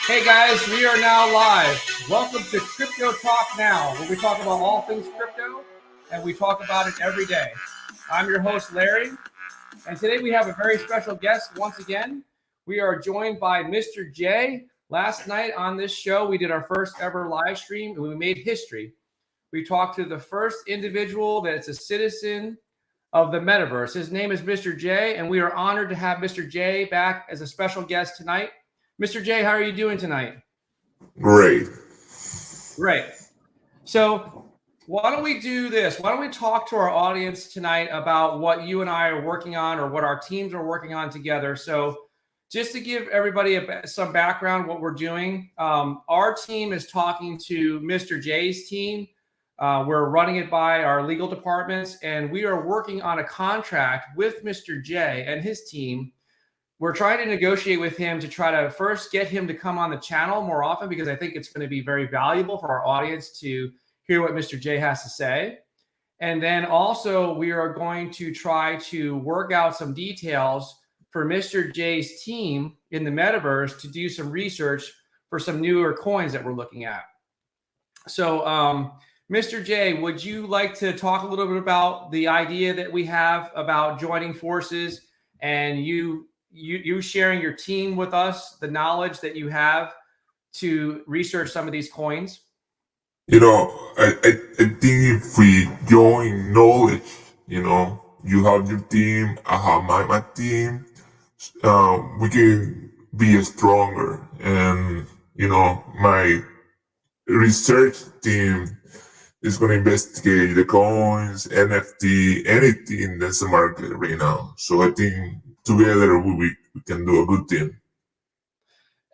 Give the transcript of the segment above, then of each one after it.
Hey guys, we are now live. Welcome to Crypto Talk Now, where we talk about all things crypto and we talk about it every day. I'm your host, Larry, and today we have a very special guest once again. We are joined by Mr. J. Last night on this show, we did our first ever live stream and we made history. We talked to the first individual that's a citizen of the Metaverse. His name is Mr. J, and we are honored to have Mr. J back as a special guest tonight. Mr. J, how are you doing tonight? Great. Great. So why don't we do this? Why don't we talk to our audience tonight about what you and I are working on or what our teams are working on together. So just to give everybody some background, what we're doing, our team is talking to Mr. J's team. We're running it by our legal departments, and we are working on a contract with Mr. J and his team. We're trying to negotiate with him to try to first get him to come on the channel more often, because I think it's going to be very valuable for our audience to hear what Mr. J has to say. And then also we are going to try to work out some details for Mr. J's team in the Metaverse to do some research for some newer coins that we're looking at. So Mr. J, would you like to talk a little bit about the idea that we have about joining forces and you sharing your team with us, the knowledge that you have to research some of these coins? I think if we join knowledge, you have your team, I have my team, we can be stronger. And, my research team is going to investigate the coins, NFT, anything that's the market right now. So I think together we can do a good team.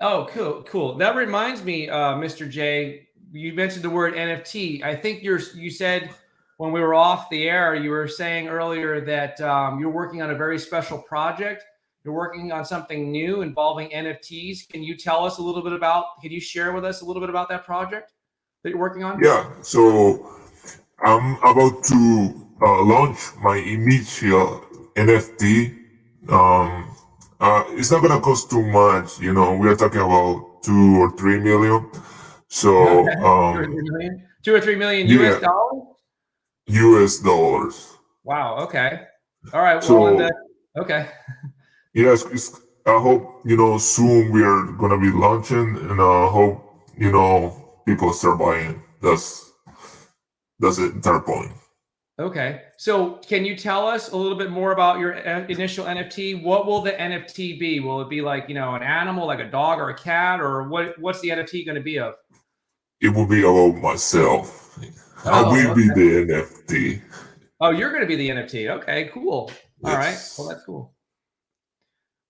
Oh, cool. That reminds me, Mr. J, you mentioned the word NFT. I think you said when we were off the air, you were saying earlier that you're working on a very special project. You're working on something new involving NFTs. Can you share with us a little bit about that project that you're working on? Yeah, so I'm about to launch my initial NFT. It's not gonna cost too much, we are talking about 2 or 3 million. So, Okay. 2 or 3 million yeah, US dollars? US dollars. Wow. Okay. All right. So, Okay. yes, I hope, soon we are gonna be launching, and I hope, people start buying. That's the entire point. Okay. So can you tell us a little bit more about your initial NFT? What will the NFT be? Will it be like, an animal, like a dog or a cat, or what's the NFT going to be of? It will be about myself. I Oh, will okay. be the NFT. Oh, you're going to be the NFT. Okay, cool. All right. Yes. Well, that's cool.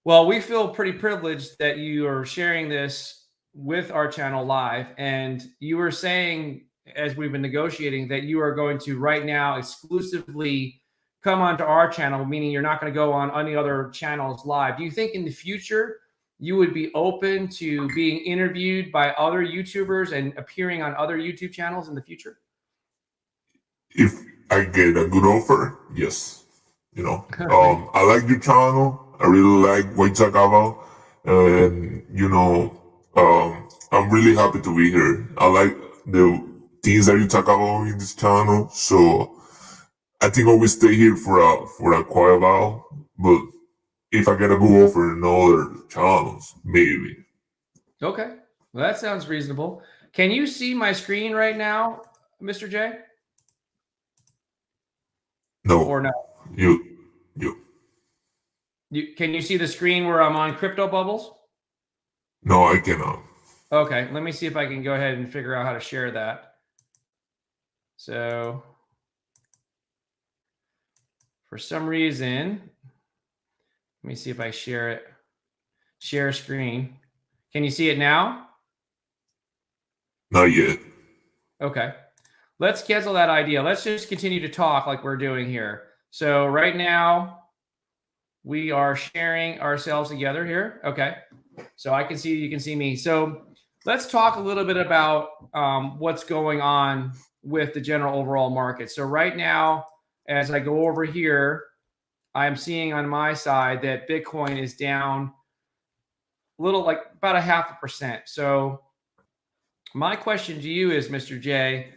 Well, we feel pretty privileged that you are sharing this with our channel live. And you were saying, as we've been negotiating, that you are going to right now exclusively come onto our channel, meaning you're not going to go on any other channels live. Do you think in the future you would be open to being interviewed by other YouTubers and appearing on other YouTube channels in the future? If I get a good offer, yes. I like your channel. I really like what you talk about. And, I'm really happy to be here. I like the things that you talk about in this channel. So I think I will stay here for a quite a while. But if I get a good offer in other channels, maybe. Okay. Well, that sounds reasonable. Can you see my screen right now, Mr. J? No. Or no? You. Can you see the screen where I'm on Crypto Bubbles? No, I cannot. Okay, let me see if I can go ahead and figure out how to share that. So for some reason, let me see if I share it. Share screen. Can you see it now? Not yet. Okay. Let's cancel that idea. Let's just continue to talk like we're doing here. So right now, we are sharing ourselves together here. Okay. So I can see you, can see me. So let's talk a little bit about what's going on with the general overall market. So right now, as I go over here, I'm seeing on my side that Bitcoin is down little like about a 0.5%. So my question to you is, Mr. J,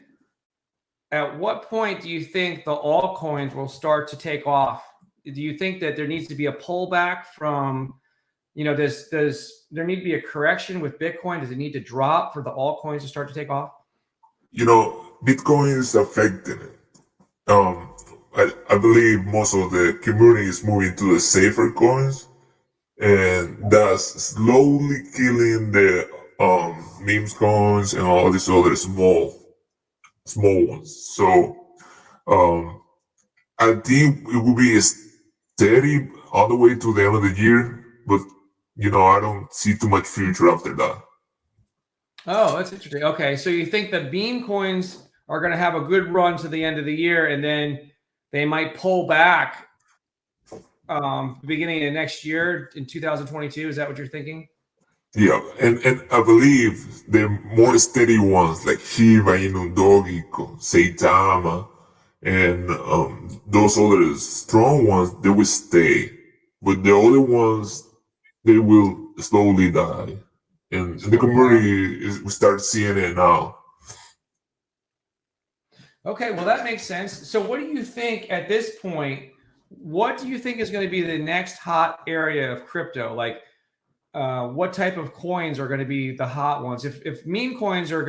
at what point do you think the altcoins will start to take off? Do you think that there needs to be a pullback from, does there need to be a correction with Bitcoin? Does it need to drop for the altcoins to start to take off? Bitcoin is affecting it. I believe most of the community is moving to the safer coins, and that's slowly killing the memes coins and all these other small ones. So I think it will be steady all the way to the end of the year, but I don't see too much future after that. Oh, that's interesting. Okay, so you think the meme coins are going to have a good run to the end of the year, and then they might pull back beginning of next year in 2022. Is that what you're thinking? Yeah, and I believe the more steady ones like Shiba Inu, Dogecoin, Saitama, and those other strong ones, they will stay. But the other ones, they will slowly die. And the community we start seeing it now. Okay, well, that makes sense. So what do you think at this point, what do you think is going to be the next hot area of crypto? Like, what type of coins are going to be the hot ones? If meme coins are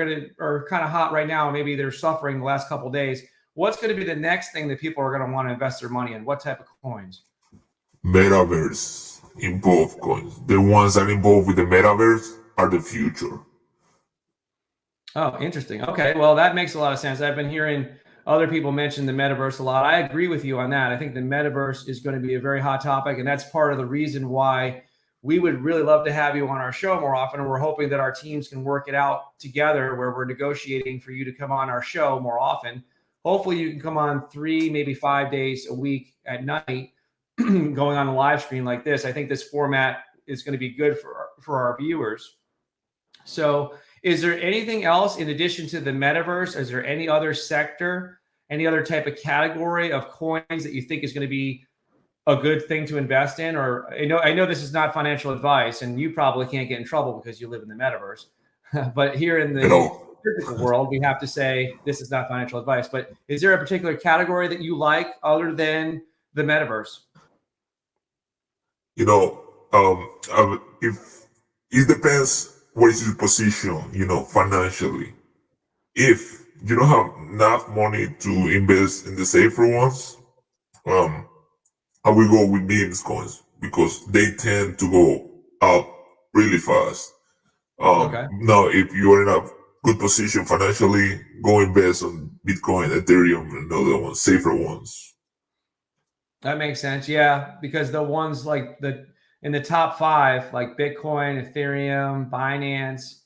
kind of hot right now, maybe they're suffering the last couple of days, what's going to be the next thing that people are going to want to invest their money in? What type of coins? Metaverse involved coins. The ones that involved with the metaverse are the future. Oh, interesting. Okay, well, that makes a lot of sense. I've been hearing other people mention the metaverse a lot. I agree with you on that. I think the metaverse is going to be a very hot topic, and that's part of the reason why we would really love to have you on our show more often. And we're hoping that our teams can work it out together where we're negotiating for you to come on our show more often. Hopefully you can come on 3, maybe 5 days a week at night going on a live stream like this. I think this format is going to be good for our viewers. So is there anything else in addition to the metaverse? Is there any other sector, any other type of category of coins that you think is going to be a good thing to invest in? Or I know this is not financial advice, and you probably can't get in trouble because you live in the metaverse. But here in the physical world, we have to say this is not financial advice. But is there a particular category that you like other than the metaverse? If it depends what is your position, financially. If you don't have enough money to invest in the safer ones, I will go with memes coins because they tend to go up really fast. Now, if you are in a good position financially, go invest on Bitcoin, Ethereum, and other ones, safer ones. That makes sense. Yeah, because the ones like in the top 5, like Bitcoin, Ethereum, Binance,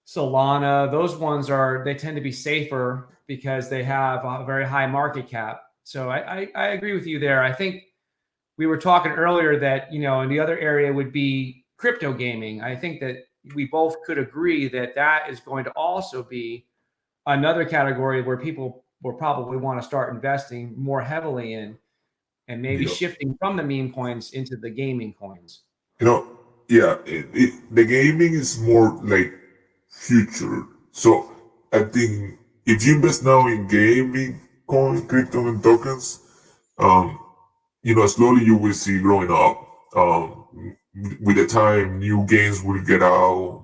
Solana, those ones they tend to be safer because they have a very high market cap. So I agree with you there. I think we were talking earlier that, and the other area would be crypto gaming. I think that we both could agree that that is going to also be another category where people will probably want to start investing more heavily in, and maybe shifting from the meme coins into the gaming coins. The gaming is more like future. So I think if you invest now in gaming coin, crypto and tokens, slowly you will see growing up. With the time, new games will get out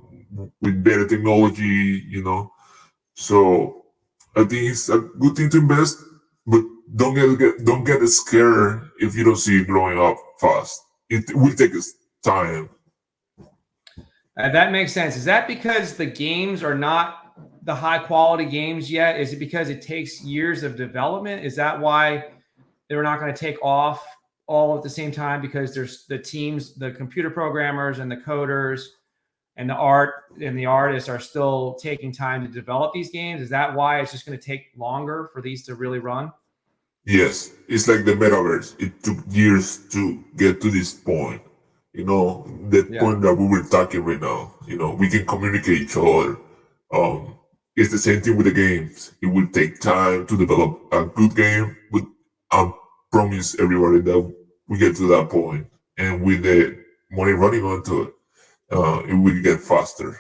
with better technology, So I think it's a good thing to invest, but don't get scared if you don't see it growing up fast. It will take us time. That makes sense. Is that because the games are not the high quality games yet? Is it because it takes years of development? Is that why they're not going to take off all at the same time? Because there's the teams, the computer programmers and the coders and the art and the artists are still taking time to develop these games. Is that why it's just going to take longer for these to really run? Yes, it's like the metaverse. It took years to get to this point. Point that we were talking right now. We can communicate each other. It's the same thing with the games. It will take time to develop a good game, but I promise everybody that we get to that point, and with the money running onto it, it will get faster.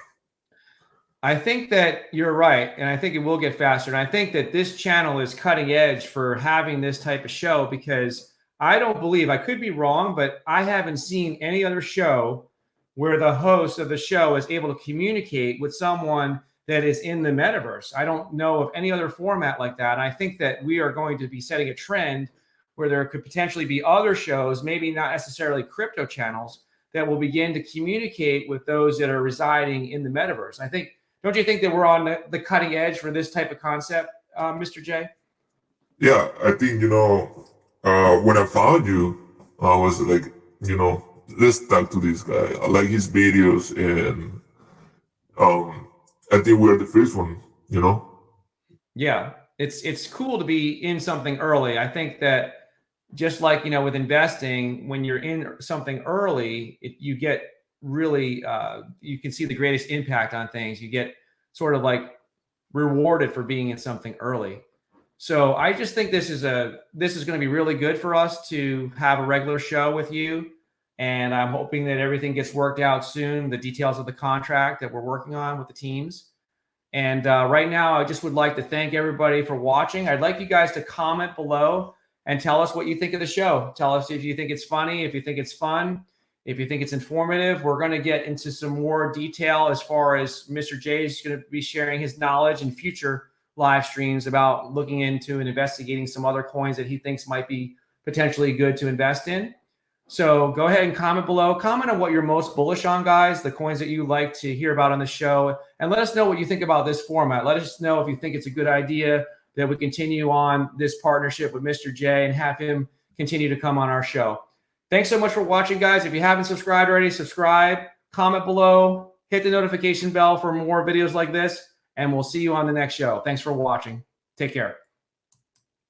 I think that you're right, and I think it will get faster. And I think that this channel is cutting edge for having this type of show, because I don't believe, I could be wrong, but I haven't seen any other show where the host of the show is able to communicate with someone that is in the metaverse. I don't know of any other format like that. And I think that we are going to be setting a trend where there could potentially be other shows, maybe not necessarily crypto channels, that will begin to communicate with those that are residing in the metaverse. I think, don't you think that we're on the cutting edge for this type of concept, Mr. J? Yeah, I think, when I found you, I was like, let's talk to this guy. I like his videos, and I think we're the first one, Yeah, it's cool to be in something early. I think that just like, with investing, when you're in something early, you get really, you can see the greatest impact on things. You get sort of like rewarded for being in something early. So I just think this is going to be really good for us to have a regular show with you. And I'm hoping that everything gets worked out soon, the details of the contract that we're working on with the teams. And right now, I just would like to thank everybody for watching. I'd like you guys to comment below and tell us what you think of the show. Tell us if you think it's funny, if you think it's fun, if you think it's informative. We're going to get into some more detail as far as Mr. J is going to be sharing his knowledge in future live streams about looking into and investigating some other coins that he thinks might be potentially good to invest in. So go ahead and comment below. Comment on what you're most bullish on, guys, the coins that you like to hear about on the show. And let us know what you think about this format. Let us know if you think it's a good idea that we continue on this partnership with Mr. J and have him continue to come on our show. Thanks so much for watching, guys. If you haven't subscribed already, subscribe, comment below, hit the notification bell for more videos like this, and we'll see you on the next show. Thanks for watching. Take care.